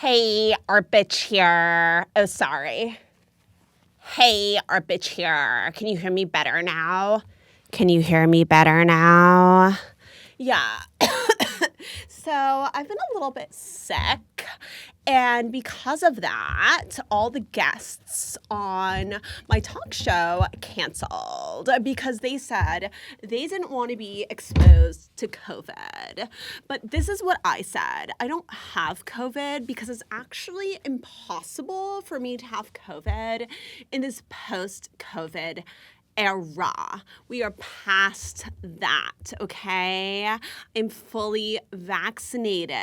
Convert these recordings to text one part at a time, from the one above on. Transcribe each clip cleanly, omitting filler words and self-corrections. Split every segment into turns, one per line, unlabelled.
Hey, our bitch here. Oh, sorry. Hey, our bitch here. Can you hear me better now? Yeah. So I've been a little bit sick. And because of that, all the guests on my talk show canceled because they said they didn't want to be exposed to COVID. But this is what I said. I don't have COVID because it's actually impossible for me to have COVID in this post-COVID era. We are past that, okay? I'm fully vaccinated.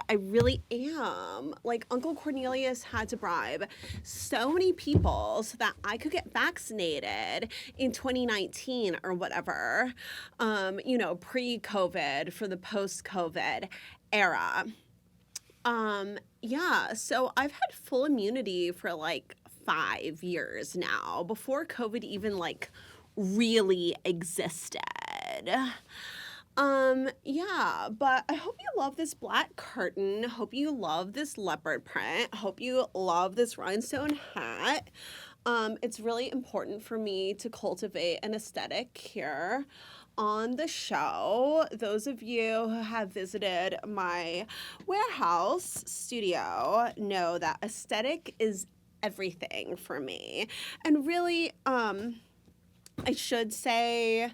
I really am. Like, Uncle Cornelius had to bribe so many people so that I could get vaccinated in 2019 or whatever, pre-COVID for the post-COVID era. Yeah, so I've had full immunity for like 5 years now, before COVID even really existed. Yeah, but I hope you love this black curtain. Hope you love this leopard print. Hope you love this rhinestone hat. It's really important for me to cultivate an aesthetic here on the show. Those of you who have visited my warehouse studio know that aesthetic is everything for me. And really, I should say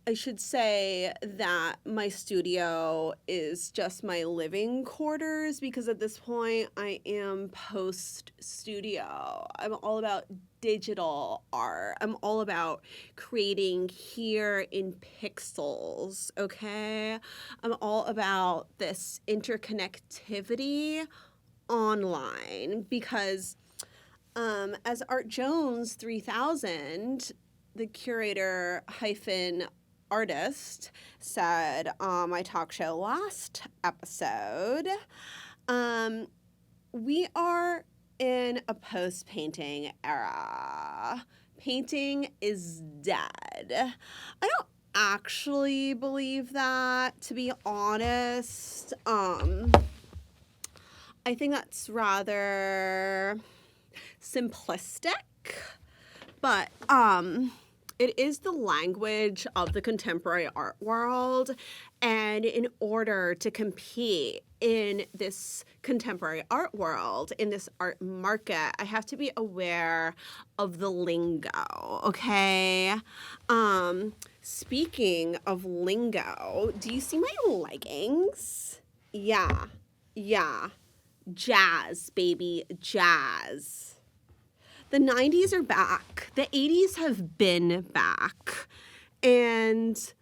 that my studio is just my living quarters, because at this point I am post studio. I'm all about digital art. I'm all about creating here in pixels, okay? I'm all about this interconnectivity online, because as Art Jones 3000, the curator hyphen artist, said on my talk show last episode, we are in a post-painting era. Painting is dead. I don't actually believe that, to be honest. I think that's rather simplistic, but it is the language of the contemporary art world, and in order to compete in this contemporary art world, in this art market, I have to be aware of the lingo, okay? Speaking of lingo, do you see my leggings? Yeah. Jazz, baby, jazz. The 90s are back. The 80s have been back. And,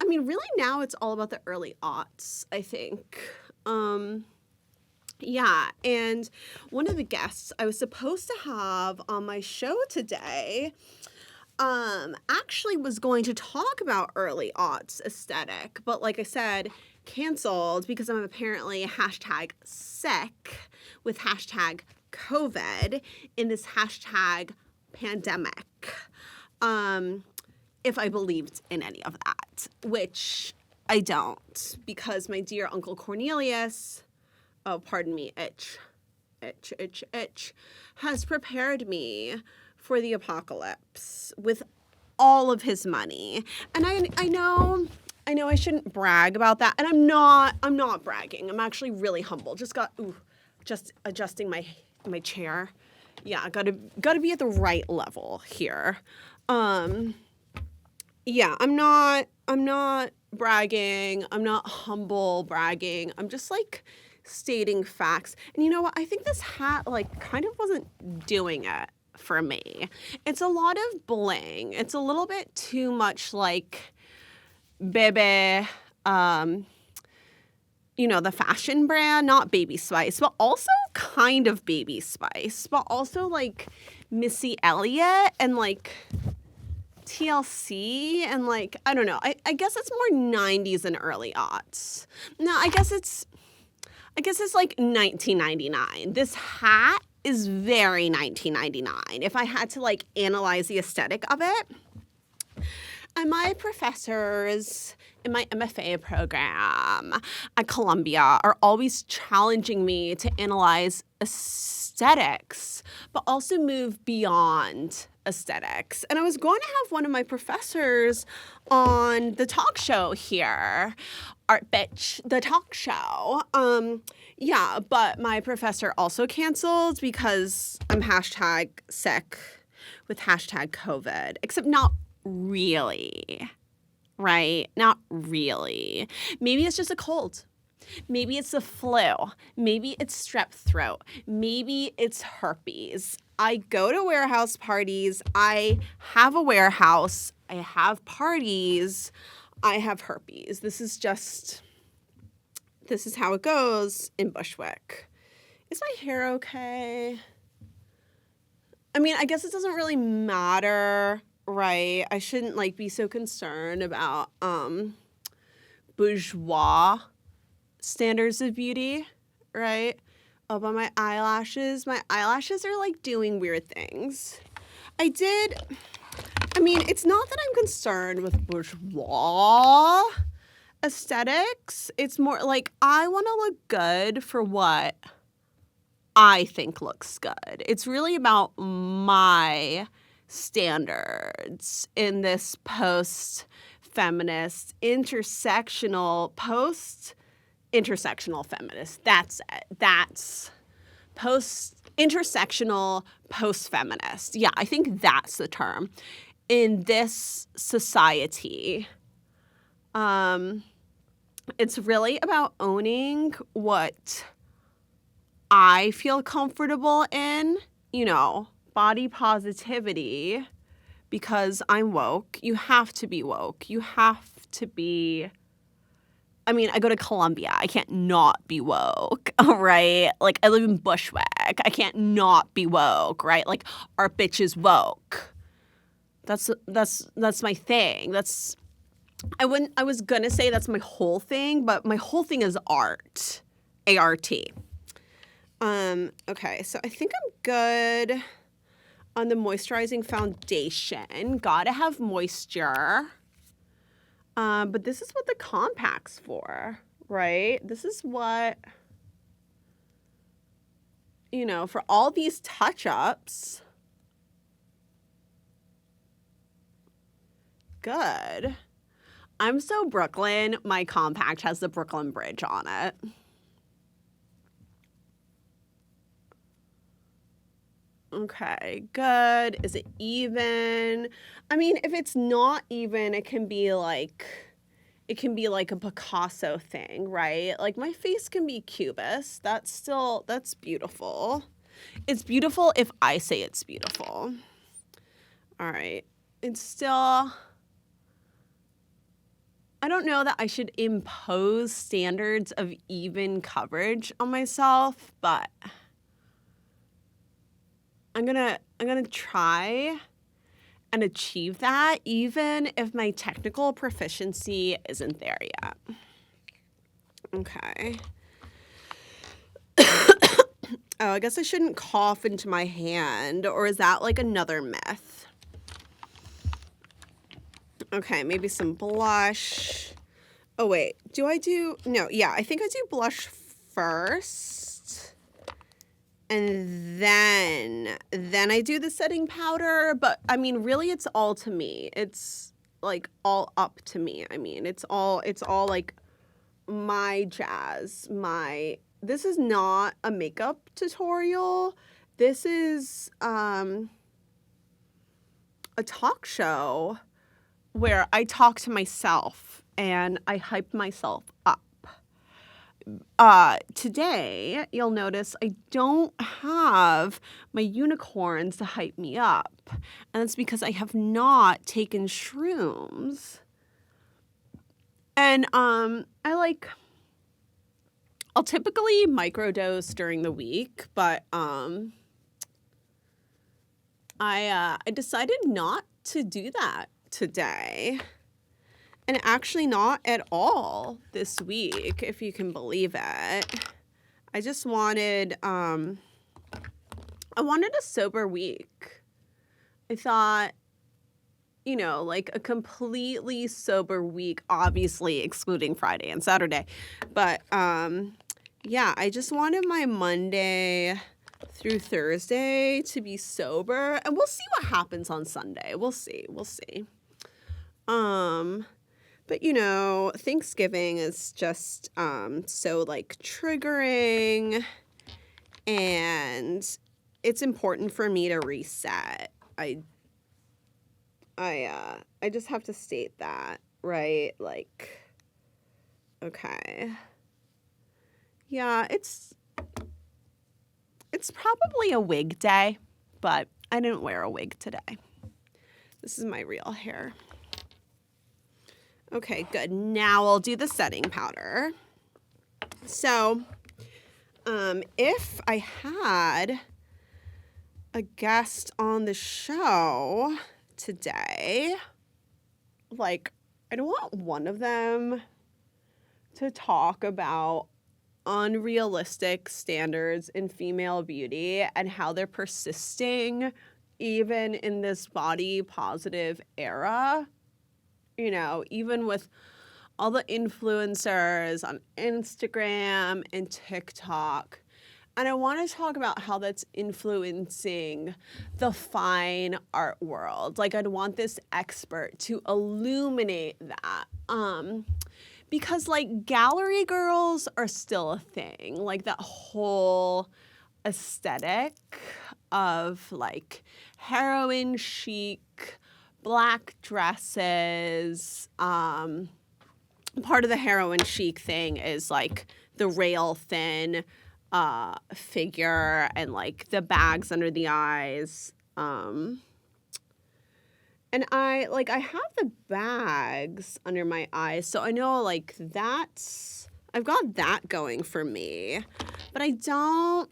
really now it's all about the early aughts, I think. Yeah, and one of the guests I was supposed to have on my show today actually was going to talk about early aughts aesthetic, but like I said, canceled because I'm apparently hashtag sick with hashtag COVID in this hashtag pandemic. If I believed in any of that, which I don't, because my dear Uncle Cornelius, oh, pardon me, itch, has prepared me for the apocalypse with all of his money. And I know I shouldn't brag about that, and I'm not bragging. I'm actually really humble. Just adjusting my chair. Yeah, gotta be at the right level here. Yeah, I'm not bragging. I'm not humble bragging. I'm just stating facts. And you know what? I think this hat kind of wasn't doing it for me. It's a lot of bling. It's a little bit too much Bebe, the fashion brand, not Baby Spice, but also kind of Baby Spice, but also Missy Elliott and TLC and I don't know. I guess it's more 90s and early aughts. No, I guess it's 1999. This hat is very 1999 if I had to analyze the aesthetic of it. And my professors in my MFA program at Columbia are always challenging me to analyze aesthetics, but also move beyond aesthetics. And I was going to have one of my professors on the talk show here, Art Bitch, the talk show. Yeah, but my professor also canceled because I'm hashtag sick with hashtag COVID, except not really, right? Not really. Maybe it's just a cold. Maybe it's the flu. Maybe it's strep throat. Maybe it's herpes. I go to warehouse parties. I have a warehouse. I have parties. I have herpes. This is how it goes in Bushwick. Is my hair okay? I mean, I guess it doesn't really matter, right? I shouldn't be so concerned about bourgeois standards of beauty, right? Oh, but my eyelashes are doing weird things. It's not that I'm concerned with bourgeois aesthetics. It's more like I want to look good for what I think looks good. It's really about my standards in this post-feminist, intersectional feminist. That's it. That's intersectional post-feminist. Yeah, I think that's the term. In this society, it's really about owning what I feel comfortable in, body positivity, because I'm woke. You have to be woke. You have to be, I go to Columbia. I can't not be woke, right? I live in Bushwick. I can't not be woke, right? Our bitch is woke. That's my thing. I was gonna say that's my whole thing, but my whole thing is art. A-R-T. Okay, so I think I'm good on the moisturizing foundation. Gotta have moisture. But this is what the compact's for, right? This is what, for all these touch-ups. Good. I'm so Brooklyn, my compact has the Brooklyn Bridge on it. Okay, good. Is it even? If it's not even, it can be like a Picasso thing, right? My face can be cubist. That's beautiful. It's beautiful if I say it's beautiful. All right. It's still, I don't know that I should impose standards of even coverage on myself, but I'm gonna try and achieve that, even if my technical proficiency isn't there yet. Okay. Oh, I guess I shouldn't cough into my hand, or is that another myth? Okay, maybe some blush. Oh, wait. No, yeah, I think I do blush first. And then I do the setting powder. But, really, it's all to me. It's, all up to me. It's all my jazz. This is not a makeup tutorial. This is a talk show where I talk to myself and I hype myself up. Today, you'll notice I don't have my unicorns to hype me up. And that's because I have not taken shrooms. And I'll typically microdose during the week, but I decided not to do that today. And actually not at all this week, if you can believe it. I just wanted a sober week. I thought like a completely sober week, obviously excluding Friday and Saturday. But yeah, I just wanted my Monday through Thursday to be sober, and we'll see what happens on Sunday. We'll see. But Thanksgiving is just so like triggering, and it's important for me to reset. I just have to state that, right? Like, okay. Yeah, it's probably a wig day, but I didn't wear a wig today. This is my real hair. Okay, good. Now I'll do the setting powder. So, if I had a guest on the show today, like, I'd want one of them to talk about unrealistic standards in female beauty and how they're persisting even in this body positive era. Even with all the influencers on Instagram and TikTok. And I want to talk about how that's influencing the fine art world. Like, I'd want this expert to illuminate that. Because, like, gallery girls are still a thing. Like, that whole aesthetic of, like, heroin chic, black dresses. Part of the heroin chic thing is, like, the rail thin figure and, like, the bags under the eyes. And I have the bags under my eyes, so I know, like, I've got that going for me. But I don't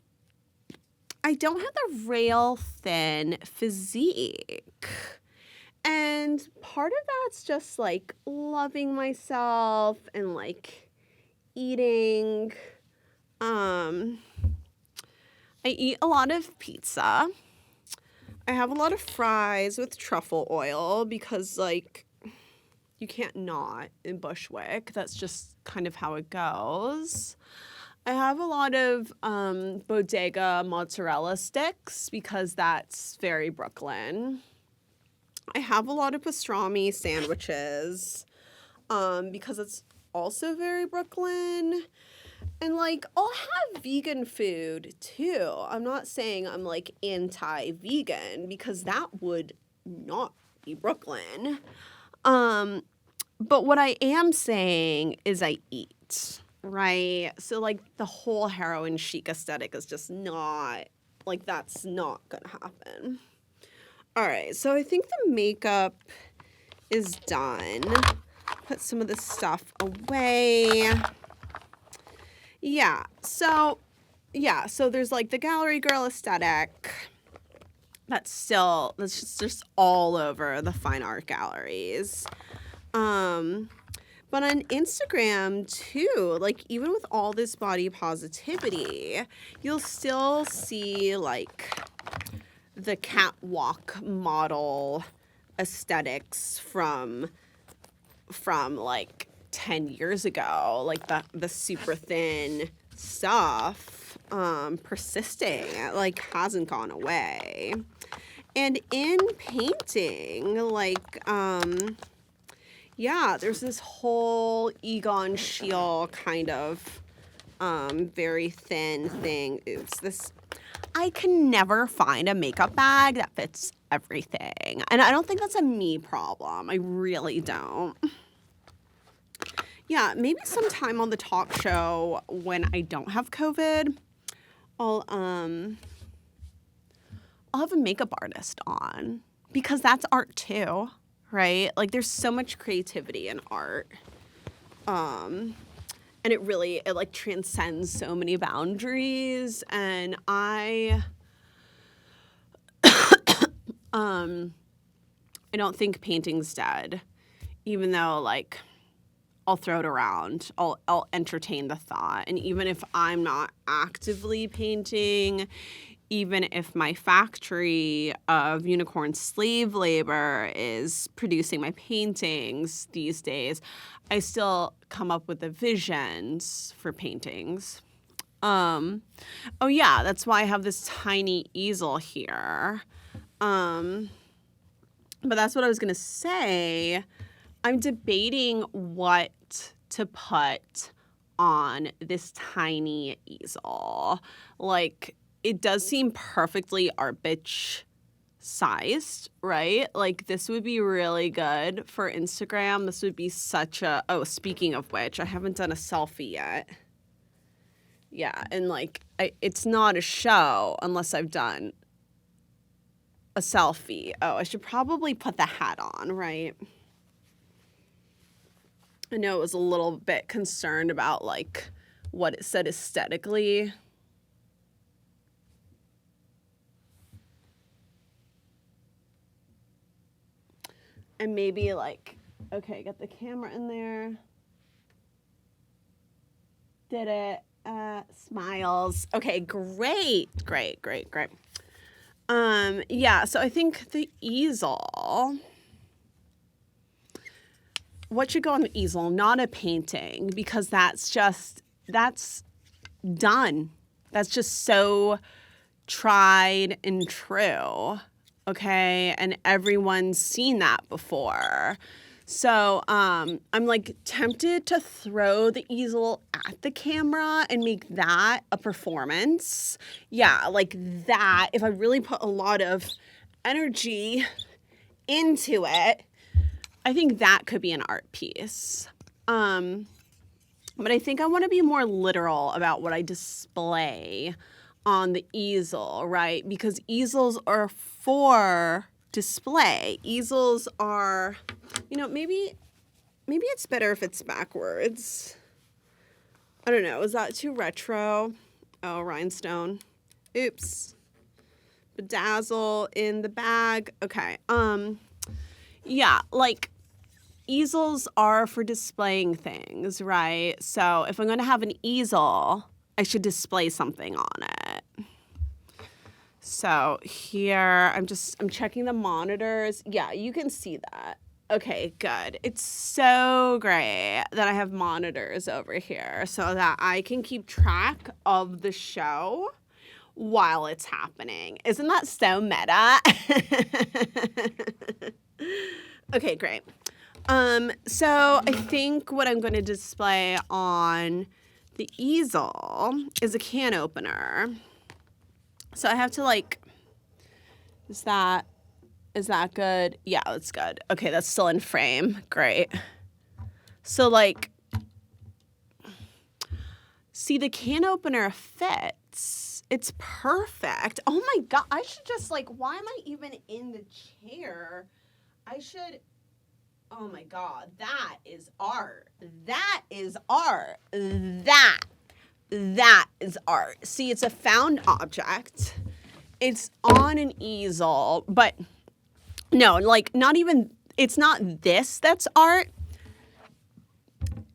have the rail thin physique. And part of that's just, like, loving myself and, like, eating. I eat a lot of pizza. I have a lot of fries with truffle oil because, like, you can't not in Bushwick. That's just kind of how it goes. I have a lot of bodega mozzarella sticks because that's very Brooklyn. I have a lot of pastrami sandwiches because it's also very Brooklyn. And, like, I'll have vegan food, too. I'm not saying I'm, like, anti-vegan because that would not be Brooklyn. But what I am saying is I eat, right? So, like, the whole heroin chic aesthetic is just not, like, that's not gonna happen. All right, so I think the makeup is done. Put some of this stuff away. Yeah, so there's, like, the gallery girl aesthetic that's just all over the fine art galleries. But on Instagram, too, like, even with all this body positivity, you'll still see, like, the catwalk model aesthetics from like 10 years ago, like the super thin stuff persisting, like, hasn't gone away. And in painting, like, there's this whole Egon Schiele kind of very thin thing. I can never find a makeup bag that fits everything. And I don't think that's a me problem. I really don't. Yeah, maybe sometime on the talk show when I don't have COVID, I'll have a makeup artist on because that's art too, right? Like, there's so much creativity in art. And it like transcends so many boundaries, and I don't think painting's dead, even though, like, I'll throw it around. I'll entertain the thought. And even if I'm not actively painting, even if my factory of unicorn slave labor is producing my paintings these days, I still come up with the visions for paintings. Oh yeah, that's why I have this tiny easel here. But that's what I was gonna say. I'm debating what to put on this tiny easel. Like, it does seem perfectly art bitch sized, right? Like, this would be really good for Instagram. This would be such a, oh, speaking of which, I haven't done a selfie yet. Yeah, and like, it's not a show unless I've done a selfie. Oh, I should probably put the hat on, right? I know I was a little bit concerned about like what it said aesthetically. And maybe like, okay, get the camera in there. Did it. Smiles. Okay, great. Yeah, so I think the easel, what should go on the easel? Not a painting, because that's done. That's just so tried and true. Okay, and everyone's seen that before. So I'm like tempted to throw the easel at the camera and make that a performance. Yeah, like that. If I really put a lot of energy into it, I think that could be an art piece. But I think I want to be more literal about what I display on the easel, right? Because easels are for display. Easels are, maybe it's better if it's backwards. I don't know. Is that too retro? Oh, rhinestone. Oops. Bedazzle in the bag. Okay. Yeah, like easels are for displaying things, right? So if I'm going to have an easel, I should display something on it. So here, I'm checking the monitors. Yeah, you can see that. Okay, good. It's so great that I have monitors over here so that I can keep track of the show while it's happening. Isn't that so meta? Okay, great. So I think what I'm going to display on the easel is a can opener. So I have to like, is that good? Yeah, that's good. Okay, that's still in frame. Great. So like, see, the can opener fits. It's perfect. Oh my God, I should just like, why am I even in the chair? Oh my God, that is art. That is art. That is art. See, it's a found object. It's on an easel, but no, like not even, it's not this that's art.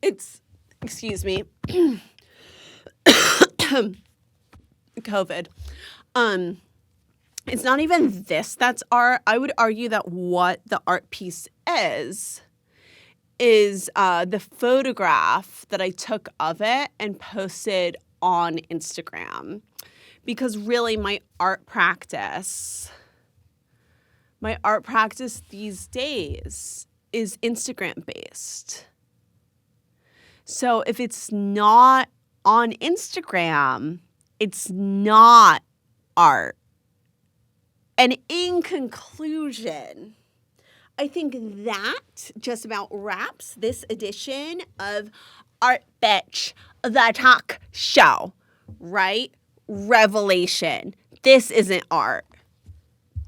It's, excuse me, COVID. It's not even this that's art. I would argue that what the art piece is the photograph that I took of it and posted on Instagram. Because really my art practice these days is Instagram based. So if it's not on Instagram, it's not art. And in conclusion, I think that just about wraps this edition of Art Bitch, the talk show, right? Revelation. This isn't art.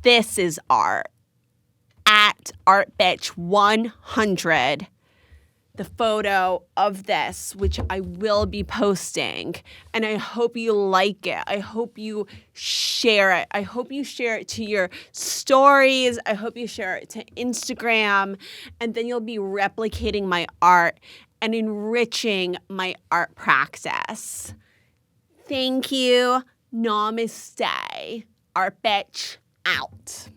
This is art. At Art Bitch 100. The photo of this, which I will be posting. And I hope you like it. I hope you share it. I hope you share it to your stories. I hope you share it to Instagram. And then you'll be replicating my art and enriching my art practice. Thank you. Namaste. say our bitch out.